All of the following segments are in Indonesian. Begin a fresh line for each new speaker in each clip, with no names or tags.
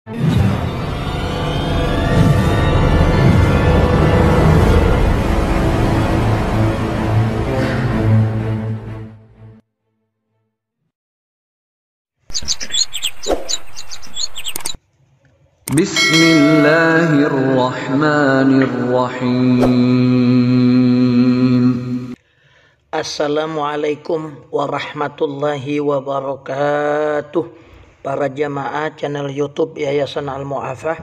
Bismillahirrahmanirrahim.
Assalamualaikum warahmatullahi wabarakatuh. Para jamaah channel YouTube Yayasan Al-Mu'afah,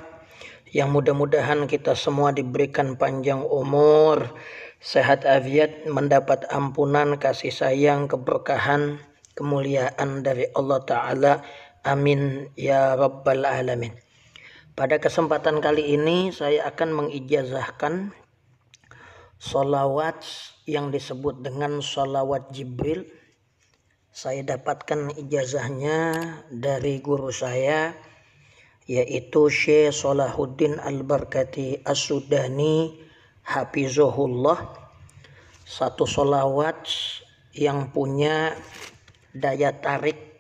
yang mudah-mudahan kita semua diberikan panjang umur, sehat afiat, mendapat ampunan, kasih sayang, keberkahan, kemuliaan dari Allah Ta'ala. Amin ya rabbal alamin. Pada kesempatan kali ini saya akan mengijazahkan sholawat yang disebut dengan sholawat Jibril. Saya dapatkan ijazahnya dari guru saya, yaitu Syekh Salahuddin Al-Barkati As-Sudani Hafizahullah. Satu sholawat yang punya daya tarik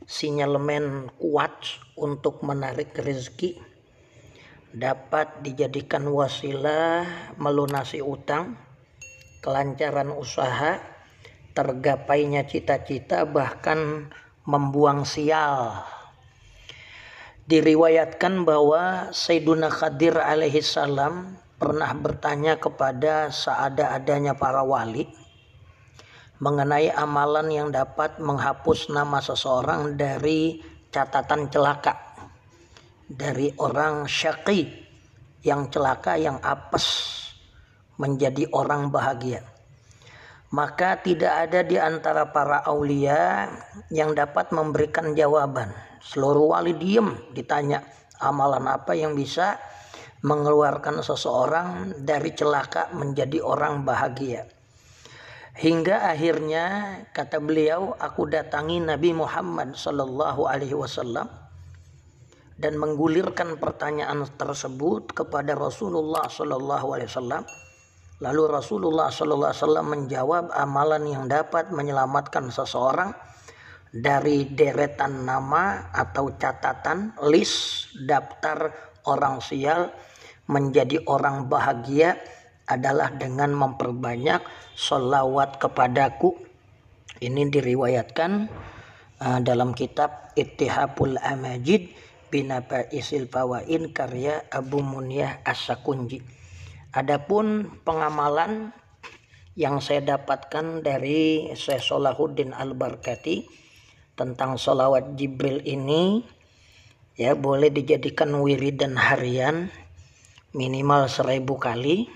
sinyalemen kuat untuk menarik rezeki, dapat dijadikan wasilah melunasi utang, kelancaran usaha, tergapainya cita-cita, bahkan membuang sial. Diriwayatkan bahwa Sayyiduna Khadir alaihissalam pernah bertanya kepada seada-adanya para wali mengenai amalan yang dapat menghapus nama seseorang dari catatan celaka, dari orang syaqi yang celaka, yang apes, menjadi orang bahagia. Maka tidak ada di antara para aulia yang dapat memberikan jawaban. Seluruh wali diam, ditanya amalan apa yang bisa mengeluarkan seseorang dari celaka menjadi orang bahagia. Hingga akhirnya kata beliau, aku datangi Nabi Muhammad sallallahu alaihi wasallam dan menggulirkan pertanyaan tersebut kepada Rasulullah sallallahu alaihi wasallam. Lalu Rasulullah sallallahu alaihi wasallam menjawab, amalan yang dapat menyelamatkan seseorang dari deretan nama atau catatan list daftar orang sial menjadi orang bahagia adalah dengan memperbanyak sholawat kepadaku. Ini diriwayatkan dalam kitab Ittihaful Amajid Binaba'isil Fawaid karya Abu Munyah As-Sakunji. Adapun pengamalan yang saya dapatkan dari Syekh Salahuddin Al-Barkati tentang sholawat Jibril ini, ya, boleh dijadikan wiridan harian minimal 1000 kali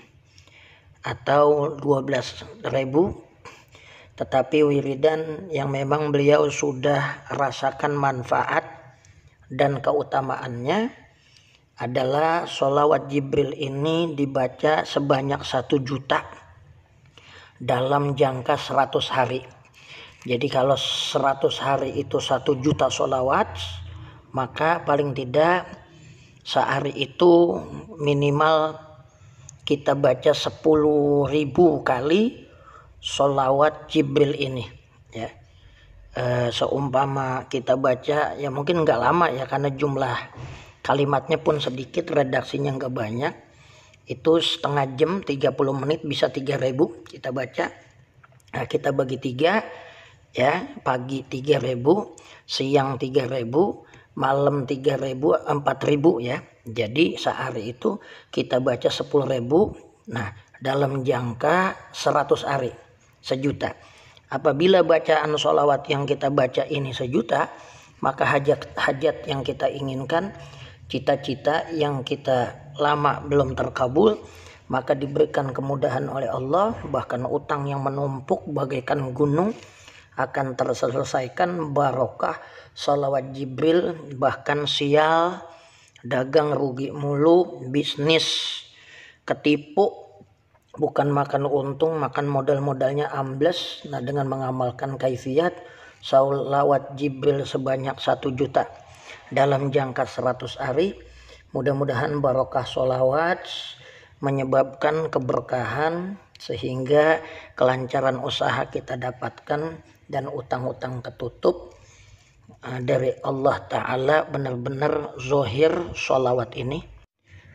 atau 12.000, tetapi wiridan yang memang beliau sudah rasakan manfaat dan keutamaannya adalah sholawat Jibril ini dibaca sebanyak 1 juta dalam jangka 100 hari. Jadi kalau 100 hari itu 1 juta sholawat, maka paling tidak sehari itu minimal kita baca 10.000 kali sholawat Jibril ini, ya. Seumpama kita baca, ya mungkin nggak lama ya, karena jumlah kalimatnya pun sedikit, redaksinya nggak banyak. Itu setengah jam, 30 menit bisa 3.000 kita baca. Nah, kita bagi 3, ya, pagi 3.000, siang 3.000, malam 3.000, 4.000, ya. Jadi sehari itu kita baca 10.000. Nah, dalam jangka 100 hari, 1 juta. Apabila bacaan sholawat yang kita baca ini 1 juta, maka hajat yang kita inginkan, cita-cita yang kita lama belum terkabul, maka diberikan kemudahan oleh Allah. Bahkan utang yang menumpuk bagaikan gunung akan terselesaikan barokah sholawat Jibril. Bahkan sial, dagang rugi mulu, bisnis ketipu, bukan makan untung, makan modal-modalnya ambles. Nah, dengan mengamalkan kaifiat sholawat Jibril sebanyak 1 juta dalam jangka 100 hari, mudah-mudahan barokah sholawat menyebabkan keberkahan sehingga kelancaran usaha kita dapatkan dan utang-utang ketutup. dari Allah Ta'ala benar-benar zohir sholawat ini.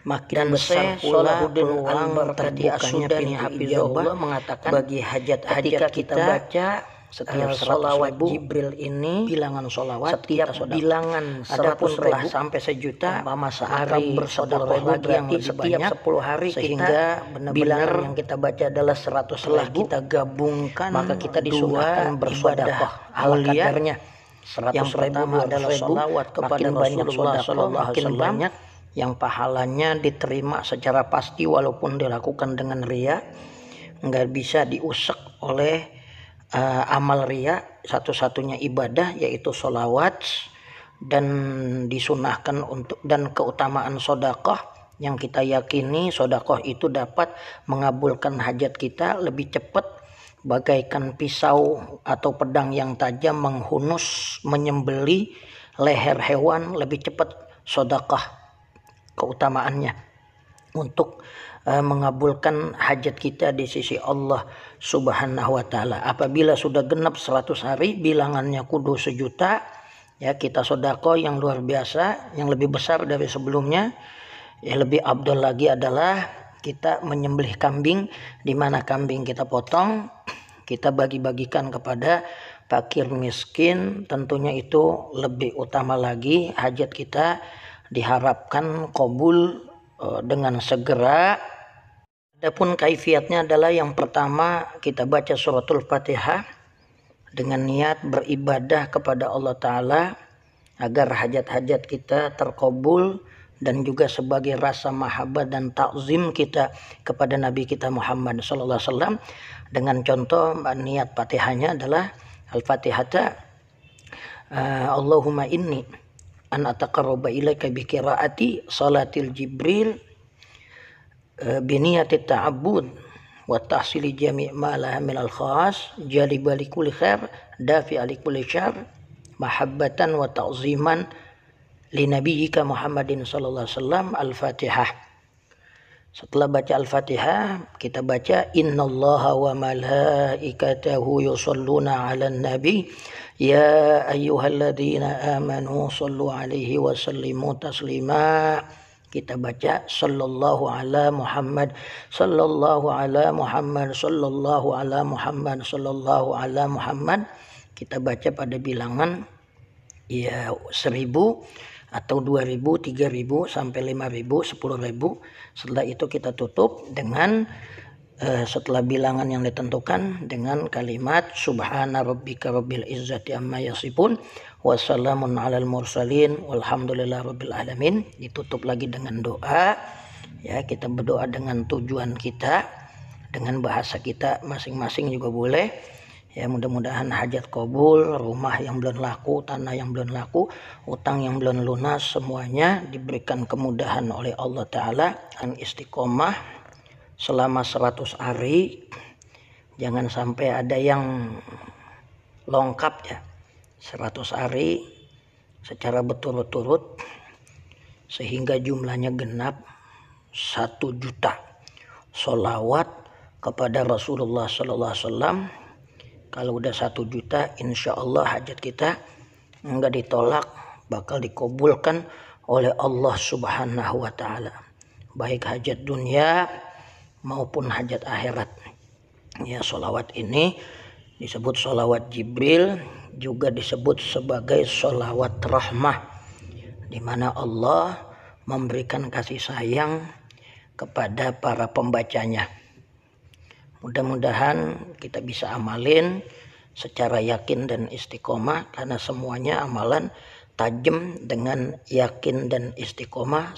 Makin besar pula peluang terbukanya pintu ijabah mengatakan bagi hajat-hajat kita baca setiap sholawat Jibril ini bilangan sholawat setiap bilangan 100.000 sampai sejuta mama sehari bersedekah lagi yang setiap 10 hari sehingga bilangan yang kita baca adalah 100.000. Kita gabungkan maka kita disuruhkan bersedekah al-kadarnya. Yang pertama adalah sholawat kepada Rasulullah sallallahu alaihi wasallam yang pahalanya diterima secara pasti walaupun dilakukan dengan riya, nggak bisa diusek oleh amal riya. Satu-satunya ibadah yaitu sholawat, dan disunahkan untuk, dan keutamaan sedekah yang kita yakini sedekah itu dapat mengabulkan hajat kita lebih cepat bagaikan pisau atau pedang yang tajam menghunus menyembeli leher hewan, lebih cepat sedekah keutamaannya untuk mengabulkan hajat kita di sisi Allah Subhanahu wa Ta'ala. Apabila sudah genap 100 hari bilangannya kudu 1 juta, ya kita sedekah yang luar biasa, yang lebih besar dari sebelumnya. Ya lebih abdul lagi adalah kita menyembelih kambing, di mana kambing kita potong, kita bagi-bagikan kepada fakir miskin. Tentunya itu lebih utama lagi, hajat kita diharapkan kabul dengan segera. Adapun kaifiatnya adalah yang pertama kita baca suratul Fatihah dengan niat beribadah kepada Allah Ta'ala agar hajat-hajat kita terkabul, dan juga sebagai rasa mahabbah dan takzim kita kepada Nabi kita Muhammad sallallahu alaihi wasallam. Dengan contoh niat Fatihahnya adalah Al-Fatihata Allahumma inni an ataqarraba ilaika bi qiraati salatil Jibril bi niyati ta'abbud wa tahsili jami' ma laha min al khas jalib li kulli khair dafi li kulli syarr mahabbatan wa ta'ziman li nabiyyika Muhammadin sallallahu alaihi wasallam. Al-Fatihah. Setelah baca Al-Fatihah, kita baca innallaha wa malaikatahu yusholluna 'alan nabi ya ayyuhalladzina amanu shallu 'alaihi wa sallimu taslima. Kita baca sallallahu ala Muhammad sallallahu ala Muhammad sallallahu ala Muhammad sallallahu ala Muhammad. Kita baca pada bilangan ya 1000 atau 2000, 3000 sampai 5000, 10.000. Setelah itu kita tutup dengan setelah bilangan yang ditentukan dengan kalimat subhana rabbika rabbil izzati amma yasifun wassalamun alal mursalin walhamdulillah rabbil alamin. Ditutup lagi dengan doa, ya kita berdoa dengan tujuan kita, dengan bahasa kita masing-masing juga boleh. Ya mudah-mudahan hajat kabul, rumah yang belum laku, tanah yang belum laku, utang yang belum lunas, semuanya diberikan kemudahan oleh Allah Ta'ala. Dan istiqomah selama 100 hari. Jangan sampai ada yang longkap ya. 100 hari secara berturut-turut sehingga jumlahnya genap 1 juta. Sholawat kepada Rasulullah sallallahu alaihi wasallam. Kalau udah 1 juta, insya Allah hajat kita enggak ditolak, bakal dikabulkan oleh Allah Subhanahu wa Ta'ala, baik hajat dunia maupun hajat akhirat. Ya, sholawat ini disebut sholawat Jibril, juga disebut sebagai sholawat rahmah, di mana Allah memberikan kasih sayang kepada para pembacanya. Mudah-mudahan kita bisa amalin secara yakin dan istiqomah, karena semuanya amalan tajam dengan yakin dan istiqomah.